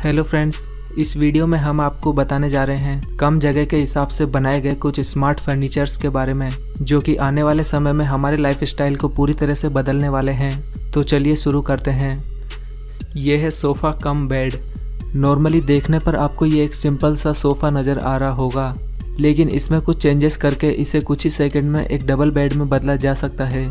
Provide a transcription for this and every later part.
Hello friends, इस video में हम आपको बताने जा रहे हैं कम जगह के हिसाब से बनाए गए कुछ स्मार्ट फर्नीचर्स के बारे में, जो कि आने वाले समय में हमारे लाइफ स्टाइल को पूरी तरह से बदलने वाले हैं। तो चलिए शुरू करते हैं। यह है सोफ़ा कम बेड। नॉर्मली देखने पर आपको ये एक सिंपल सा सोफ़ा नज़र आ रहा होगा, लेकिन इसमें कुछ चेंजेस करके इसे कुछ ही सेकंड में एक डबल बेड में बदला जा सकता है।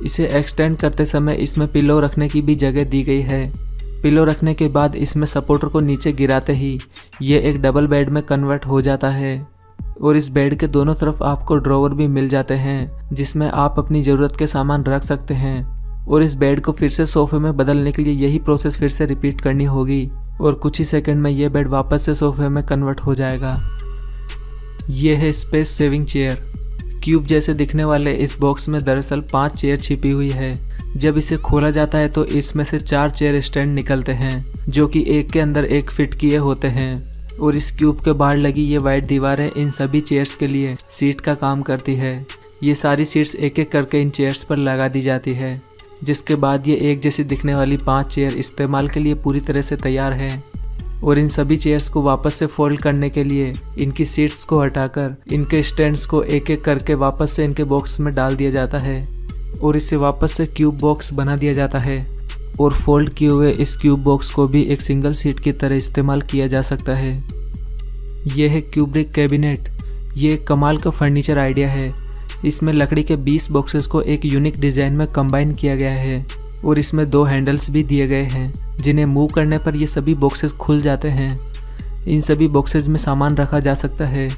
इसे एक्सटेंड करते समय इसमें पिलो रखने की भी जगह दी गई है। पिलो रखने के बाद इसमें सपोर्टर को नीचे गिराते ही ये एक डबल बेड में कन्वर्ट हो जाता है। और इस बेड के दोनों तरफ आपको ड्रॉवर भी मिल जाते हैं, जिसमें आप अपनी ज़रूरत के सामान रख सकते हैं। और इस बेड को फिर से सोफ़े में बदलने के लिए यही प्रोसेस फिर से रिपीट करनी होगी और कुछ ही सेकंड में ये बेड वापस से सोफ़े में कन्वर्ट हो जाएगा। ये है स्पेस सेविंग चेयर। क्यूब जैसे दिखने वाले इस बॉक्स में दरअसल 5 चेयर छिपी हुई है। जब इसे खोला जाता है तो इसमें से 4 चेयर स्टैंड निकलते हैं, जो कि एक के अंदर एक फिट किए होते हैं। और इस क्यूब के बाहर लगी ये वाइट दीवारें इन सभी चेयर्स के लिए सीट का काम करती है। ये सारी सीट्स एक एक करके इन चेयर्स पर लगा दी जाती है, जिसके बाद ये एक जैसी दिखने वाली 5 चेयर इस्तेमाल के लिए पूरी तरह से तैयार है। और इन सभी चेयर्स को वापस से फोल्ड करने के लिए इनकी सीट्स को हटाकर इनके स्टैंड्स को एक एक करके वापस से इनके बॉक्स में डाल दिया जाता है और इसे वापस से क्यूब बॉक्स बना दिया जाता है। और फोल्ड किए हुए इस क्यूब बॉक्स को भी एक सिंगल सीट की तरह इस्तेमाल किया जा सकता है। यह है क्यूब्रिक कैबिनेट। ये एक कमाल का फर्नीचर आइडिया है। इसमें लकड़ी के 20 बॉक्सेस को एक यूनिक डिज़ाइन में कंबाइन किया गया है और इसमें 2 हैंडल्स भी दिए गए हैं, जिन्हें मूव करने पर ये सभी बॉक्सेस खुल जाते हैं। इन सभी बॉक्सेस में सामान रखा जा सकता है।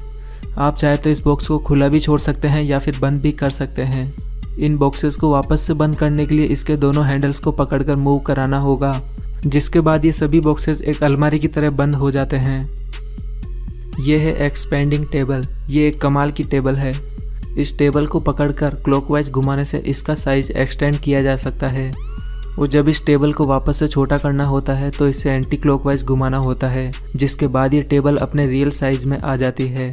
आप चाहे तो इस बॉक्स को खुला भी छोड़ सकते हैं या फिर बंद भी कर सकते हैं। इन बॉक्सेस को वापस से बंद करने के लिए इसके दोनों हैंडल्स को पकड़कर मूव कराना होगा, जिसके बाद ये सभी बॉक्सेस एक अलमारी की तरह बंद हो जाते हैं। यह है एक्सपेंडिंग टेबल। ये एक कमाल की टेबल है। इस टेबल को पकड़कर क्लॉकवाइज घुमाने से इसका साइज एक्सटेंड किया जा सकता है। और जब इस टेबल को वापस से छोटा करना होता है तो इसे एंटी क्लॉकवाइज घुमाना होता है, जिसके बाद ये टेबल अपने रियल साइज में आ जाती है।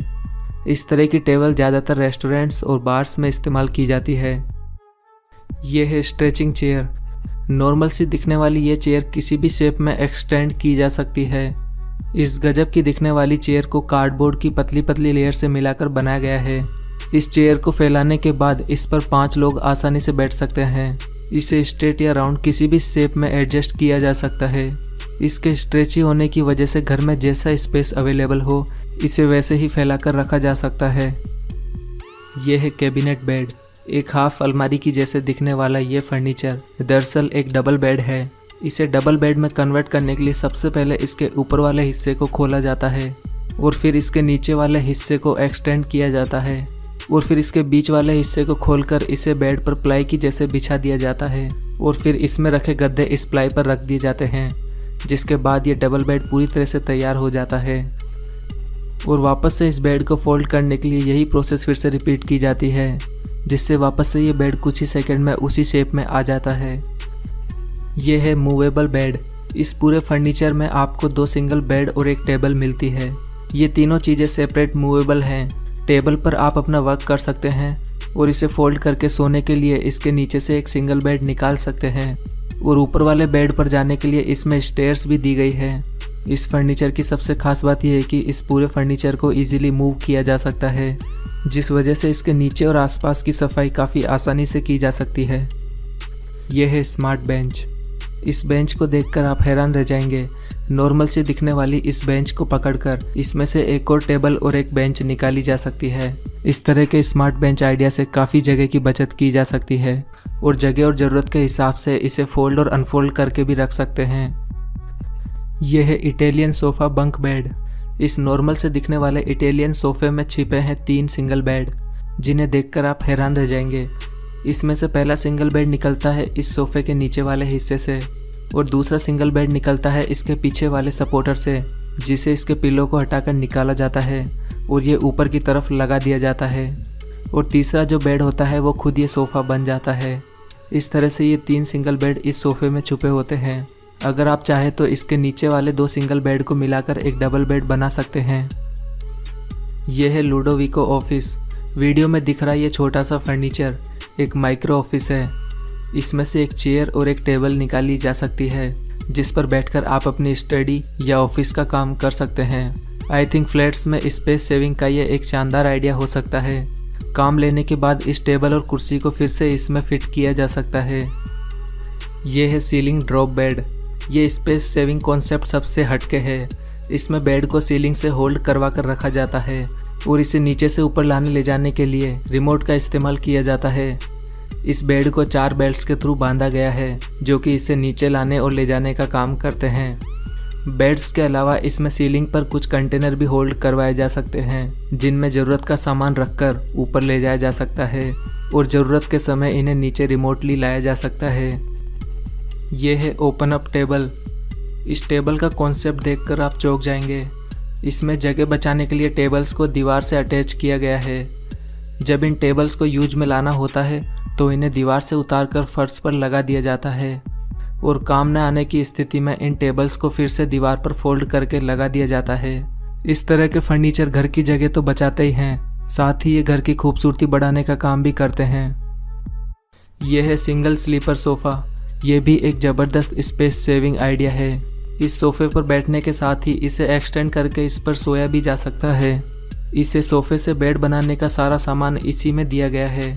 इस तरह की टेबल ज़्यादातर रेस्टोरेंट्स और बार्स में इस्तेमाल की जाती है। यह है स्ट्रेचिंग चेयर। नॉर्मल सी दिखने वाली ये चेयर किसी भी शेप में एक्सटेंड की जा सकती है। इस गजब की दिखने वाली चेयर को कार्डबोर्ड की पतली पतली लेयर से मिलाकर बनाया गया है। इस चेयर को फैलाने के बाद इस पर 5 लोग आसानी से बैठ सकते हैं। इसे स्ट्रेट या राउंड किसी भी शेप में एडजस्ट किया जा सकता है। इसके स्ट्रेची होने की वजह से घर में जैसा स्पेस अवेलेबल हो, इसे वैसे ही फैलाकर रखा जा सकता है। यह है कैबिनेट बेड। एक हाफ अलमारी की जैसे दिखने वाला ये फर्नीचर दरअसल एक डबल बेड है। इसे डबल बेड में कन्वर्ट करने के लिए सबसे पहले इसके ऊपर वाले हिस्से को खोला जाता है और फिर इसके नीचे वाले हिस्से को एक्सटेंड किया जाता है और फिर इसके बीच वाले हिस्से को खोलकर इसे बेड पर प्लाई की जैसे बिछा दिया जाता है और फिर इसमें रखे गद्दे इस प्लाई पर रख दिए जाते हैं, जिसके बाद ये डबल बेड पूरी तरह से तैयार हो जाता है। और वापस से इस बेड को फोल्ड करने के लिए यही प्रोसेस फिर से रिपीट की जाती है, जिससे वापस से ये बेड कुछ ही सेकंड में उसी शेप में आ जाता है। यह है मूवेबल बेड। इस पूरे फर्नीचर में आपको 2 सिंगल बेड और एक टेबल मिलती है। ये तीनों चीज़ें सेपरेट मूवेबल हैं। टेबल पर आप अपना वर्क कर सकते हैं और इसे फोल्ड करके सोने के लिए इसके नीचे से एक सिंगल बेड निकाल सकते हैं। और ऊपर वाले बेड पर जाने के लिए इसमें स्टेयर्स भी दी गई है। इस फर्नीचर की सबसे खास बात यह है कि इस पूरे फर्नीचर को इजीली मूव किया जा सकता है, जिस वजह से इसके नीचे और आसपास की सफाई काफ़ी आसानी से की जा सकती है। यह है स्मार्ट बेंच। इस बेंच को देखकर आप हैरान रह जाएंगे। नॉर्मल से दिखने वाली इस बेंच को पकड़कर इसमें से एक और टेबल और एक बेंच निकाली जा सकती है। इस तरह के स्मार्ट बेंच आइडिया से काफ़ी जगह की बचत की जा सकती है और जगह और ज़रूरत के हिसाब से इसे फोल्ड और अनफोल्ड करके भी रख सकते हैं। यह है इटालियन सोफ़ा बंक बेड। इस नॉर्मल से दिखने वाले इटालियन सोफ़े में छिपे हैं 3 सिंगल बेड, जिन्हें देखकर आप हैरान रह जाएंगे। इसमें से पहला सिंगल बेड निकलता है इस सोफ़े के नीचे वाले हिस्से से और दूसरा सिंगल बेड निकलता है इसके पीछे वाले सपोर्टर से, जिसे इसके पिलो को हटाकर निकाला जाता है और ये ऊपर की तरफ लगा दिया जाता है। और तीसरा जो बेड होता है वो खुद ये सोफ़ा बन जाता है। इस तरह से ये 3 सिंगल बेड इस सोफ़े में छुपे होते हैं। अगर आप चाहें तो इसके नीचे वाले 2 सिंगल बेड को मिलाकर एक डबल बेड बना सकते हैं। यह है लूडोविको ऑफिस। वीडियो में दिख रहा ये छोटा सा फर्नीचर एक माइक्रो ऑफिस है। इसमें से एक चेयर और एक टेबल निकाली जा सकती है जिस पर बैठकर आप अपनी स्टडी या ऑफिस का काम कर सकते हैं। आई थिंक फ्लैट्स में स्पेस सेविंग का ये एक शानदार आइडिया हो सकता है। काम लेने के बाद इस टेबल और कुर्सी को फिर से इसमें फिट किया जा सकता है। ये है सीलिंग ड्रॉप बेड। ये स्पेस सेविंग कॉन्सेप्ट सबसे हटके है। इसमें बेड को सीलिंग से होल्ड करवा कर रखा जाता है और इसे नीचे से ऊपर लाने ले जाने के लिए रिमोट का इस्तेमाल किया जाता है। इस बेड को 4 बेल्ट्स के थ्रू बांधा गया है जो कि इसे नीचे लाने और ले जाने का काम करते हैं। बेड्स के अलावा इसमें सीलिंग पर कुछ कंटेनर भी होल्ड करवाए जा सकते हैं जिनमें ज़रूरत का सामान रखकर ऊपर ले जाया जा सकता है और ज़रूरत के समय इन्हें नीचे रिमोटली लाया जा सकता है। ये है ओपन अप टेबल। इस टेबल का कॉन्सेप्ट देखकर आप चौंक जाएंगे। इसमें जगह बचाने के लिए टेबल्स को दीवार से अटैच किया गया है। जब इन टेबल्स को यूज में लाना होता है तो इन्हें दीवार से उतारकर फर्श पर लगा दिया जाता है और काम न आने की स्थिति में इन टेबल्स को फिर से दीवार पर फोल्ड करके लगा दिया जाता है। इस तरह के फर्नीचर घर की जगह तो बचाते ही हैं, साथ ही ये घर की खूबसूरती बढ़ाने का काम भी करते हैं। यह है सिंगल स्लीपर सोफ़ा। ये भी एक ज़बरदस्त स्पेस सेविंग आइडिया है। इस सोफ़े पर बैठने के साथ ही इसे एक्सटेंड करके इस पर सोया भी जा सकता है। इसे सोफ़े से बेड बनाने का सारा सामान इसी में दिया गया है।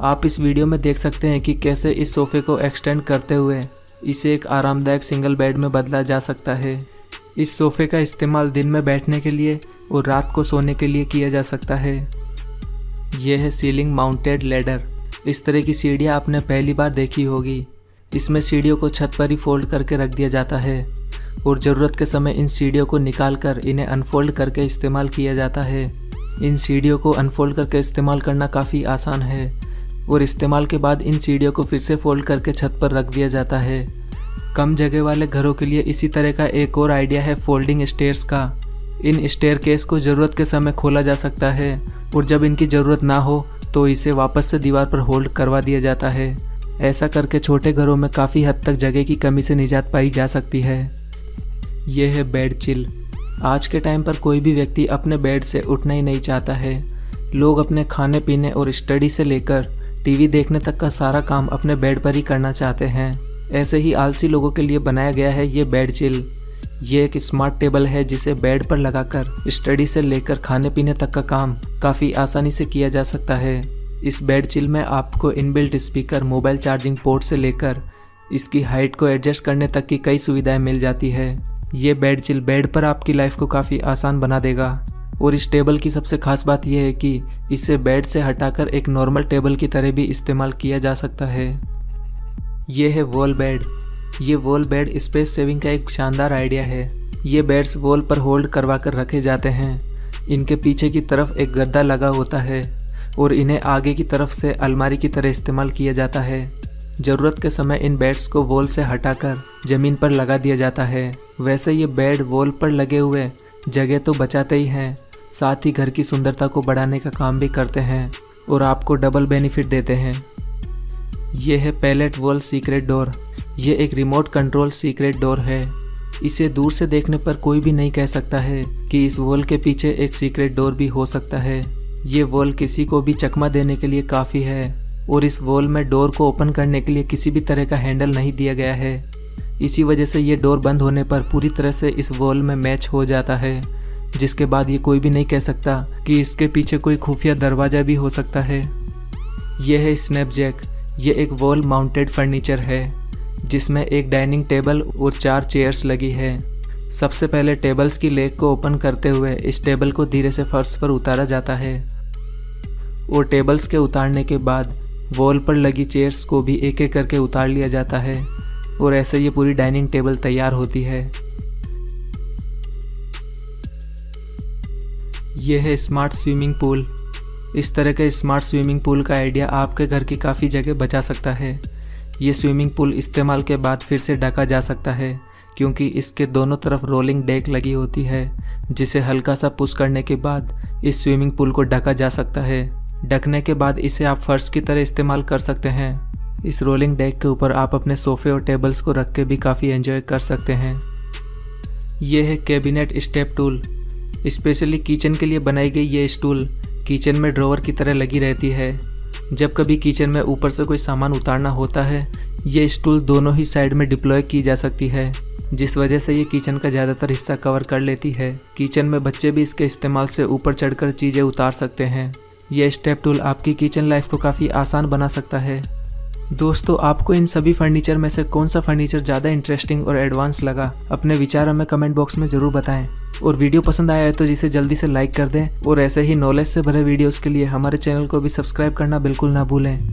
आप इस वीडियो में देख सकते हैं कि कैसे इस सोफ़े को एक्सटेंड करते हुए इसे एक आरामदायक सिंगल बेड में बदला जा सकता है। इस सोफ़े का इस्तेमाल दिन में बैठने के लिए और रात को सोने के लिए किया जा सकता है। यह है सीलिंग माउंटेड लैडर। इस तरह की सीढ़ियाँ आपने पहली बार देखी होगी। इसमें सीढ़ियों को छत पर ही फोल्ड करके रख दिया जाता है और ज़रूरत के समय इन सीढ़ियों को निकाल कर इन्हें अनफोल्ड करके इस्तेमाल किया जाता है। इन सीढ़ियों को अनफोल्ड करके इस्तेमाल करना काफ़ी आसान है और इस्तेमाल के बाद इन सीढ़ियों को फिर से फोल्ड करके छत पर रख दिया जाता है। कम जगह वाले घरों के लिए इसी तरह का एक और आइडिया है फोल्डिंग स्टेयर्स का। इन स्टेयरकेस को ज़रूरत के समय खोला जा सकता है और जब इनकी ज़रूरत ना हो तो इसे वापस से दीवार पर होल्ड करवा दिया जाता है। ऐसा करके छोटे घरों में काफ़ी हद तक जगह की कमी से निजात पाई जा सकती है। यह है बेड चिल। आज के टाइम पर कोई भी व्यक्ति अपने बेड से उठना ही नहीं चाहता है। लोग अपने खाने पीने और स्टडी से लेकर टीवी देखने तक का सारा काम अपने बेड पर ही करना चाहते हैं। ऐसे ही आलसी लोगों के लिए बनाया गया है ये बेड चिल। ये एक स्मार्ट टेबल है जिसे बेड पर लगाकर स्टडी से लेकर खाने पीने तक का काम काफ़ी आसानी से किया जा सकता है। इस बेड चिल में आपको inbuilt speaker, mobile charging port से लेकर इसकी हाइट को एडजस्ट करने तक की कई सुविधाएं मिल जाती है। ये बेड चिल बेड पर आपकी लाइफ को काफ़ी आसान बना देगा। और इस टेबल की सबसे खास बात यह है कि इसे बेड से हटाकर एक नॉर्मल टेबल की तरह भी इस्तेमाल किया जा सकता है। ये है वॉल बेड। ये वॉल बेड स्पेस सेविंग का एक शानदार आइडिया है। ये बेड्स वॉल पर होल्ड करवा कर रखे जाते हैं। इनके पीछे की तरफ एक गद्दा लगा होता है और इन्हें आगे की तरफ से अलमारी की तरह इस्तेमाल किया जाता है। ज़रूरत के समय इन बेड्स को वॉल से हटाकर ज़मीन पर लगा दिया जाता है। वैसे ये बेड वॉल पर लगे हुए जगह तो बचाते ही हैं, साथ ही घर की सुंदरता को बढ़ाने का काम भी करते हैं और आपको डबल बेनिफिट देते हैं। ये है पैलेट वॉल सीक्रेट डोर। ये एक रिमोट कंट्रोल सीक्रेट डोर है। इसे दूर से देखने पर कोई भी नहीं कह सकता है कि इस वॉल के पीछे एक सीक्रेट डोर भी हो सकता है। ये वॉल किसी को भी चकमा देने के लिए काफ़ी है और इस वॉल में डोर को ओपन करने के लिए किसी भी तरह का हैंडल नहीं दिया गया है। इसी वजह से ये डोर बंद होने पर पूरी तरह से इस वॉल में मैच हो जाता है, जिसके बाद ये कोई भी नहीं कह सकता कि इसके पीछे कोई खुफिया दरवाज़ा भी हो सकता है। यह है स्नैपजैक। ये एक वॉल माउंटेड फर्नीचर है जिसमें एक डाइनिंग टेबल और 4 चेयर्स लगी है। सबसे पहले टेबल्स की लेग को ओपन करते हुए इस टेबल को धीरे से फर्श पर उतारा जाता है और टेबल्स के उतारने के बाद वॉल पर लगी चेयर्स को भी एक एक करके उतार लिया जाता है और ऐसे ये पूरी डाइनिंग टेबल तैयार होती है। यह है स्मार्ट स्विमिंग पूल। इस तरह के स्मार्ट स्विमिंग पूल का आइडिया आपके घर की काफ़ी जगह बचा सकता है। ये स्विमिंग पूल इस्तेमाल के बाद फिर से ढका जा सकता है क्योंकि इसके दोनों तरफ रोलिंग डेक लगी होती है, जिसे हल्का सा पुश करने के बाद इस स्विमिंग पूल को ढका जा सकता है। ढकने के बाद इसे आप फर्श की तरह इस्तेमाल कर सकते हैं। इस रोलिंग डेक के ऊपर आप अपने सोफ़े और टेबल्स को रख के भी काफ़ी एंजॉय कर सकते हैं। यह है cabinet step tool. Specially kitchen के लिए बनाई गई ये स्टूल किचन में ड्रॉवर की तरह लगी रहती है। जब कभी किचन में ऊपर से कोई सामान उतारना होता है, ये स्टूल दोनों ही साइड में डिप्लॉय की जा सकती है, जिस वजह से ये किचन का ज़्यादातर हिस्सा कवर कर लेती है। किचन में बच्चे भी इसके इस्तेमाल से ऊपर चढ़कर चीज़ें उतार सकते हैं। यह स्टेप टूल आपकी किचन लाइफ को काफ़ी आसान बना सकता है। दोस्तों, आपको इन सभी फर्नीचर में से कौन सा फर्नीचर ज़्यादा इंटरेस्टिंग और एडवांस लगा, अपने विचार हमें कमेंट बॉक्स में ज़रूर बताएं। और वीडियो पसंद आया है तो जिसे जल्दी से लाइक कर दें और ऐसे ही नॉलेज से भरे वीडियोस के लिए हमारे चैनल को भी सब्सक्राइब करना बिल्कुल ना भूलें।